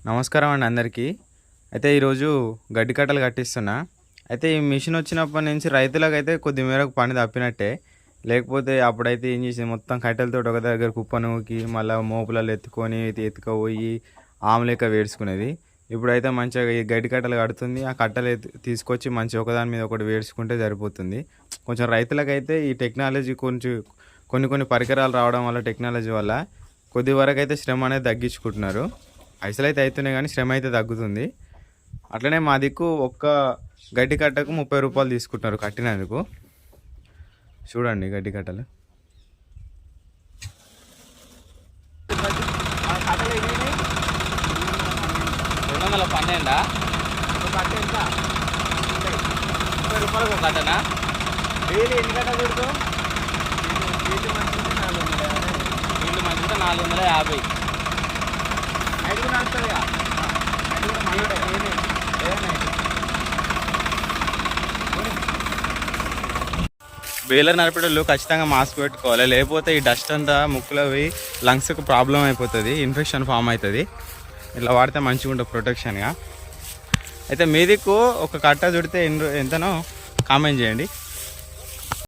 నమస్కారం అండి అందరికీ. అయితే ఈరోజు గడ్డి కట్టలు కట్టిస్తున్నా. అయితే ఈ మిషన్ వచ్చినప్పటి నుంచి రైతులకైతే కొద్ది మేరకు పని తప్పినట్టే. లేకపోతే అప్పుడైతే ఏం చేసేది మొత్తం కట్టెలతోటి ఒక దగ్గర కుప్ప నూకి మళ్ళా మోపులలో ఎత్తుకొని ఎత్తుకపోయి ఆమె వేడ్చుకునేది. ఇప్పుడైతే మంచిగా ఈ గడ్డి కట్టలు కడుతుంది. ఆ కట్టలు తీసుకొచ్చి మంచిగా ఒకదాని మీద ఒకటి వేడ్చుకుంటే సరిపోతుంది. కొంచెం రైతులకైతే ఈ టెక్నాలజీ కొన్ని పరికరాలు రావడం వల్ల టెక్నాలజీ వల్ల కొద్ది వరకు అయితే శ్రమ అనేది తగ్గించుకుంటున్నారు. పైసలైతే అవుతున్నాయి కానీ శ్రమ అయితే తగ్గుతుంది. అట్లనే మా దిక్కు ఒక్క గడ్డి కట్టకు 30 రూపాయలు తీసుకుంటున్నారు కట్టినందుకు. చూడండి గడ్డి కట్టలు. కట్టలు ఎన్ని 212 ఒక కట్ట ఎంత 30 రూపాయలకు ఒక కట్టనా? డైలీ ఎన్ని కట్టలు పెడతావు? నీళ్ళు మంచిగా 450 నైట్ కూడా నడుస్తుందిగా. బేలర్ నడిపేటోళ్ళు ఖచ్చితంగా మాస్క్ పెట్టుకోవాలి. లేకపోతే ఈ డస్ట్ అంతా ముక్కులో పోయి లంగ్స్కి ప్రాబ్లం అయిపోతుంది, ఇన్ఫెక్షన్ ఫామ్ అవుతుంది. ఇట్లా వాడితే మంచిగా ఉంటుంది ప్రొటెక్షన్గా. అయితే మీ దిక్కు ఒక కట్ట చుడితే ఎంతనో కామెంట్ చేయండి.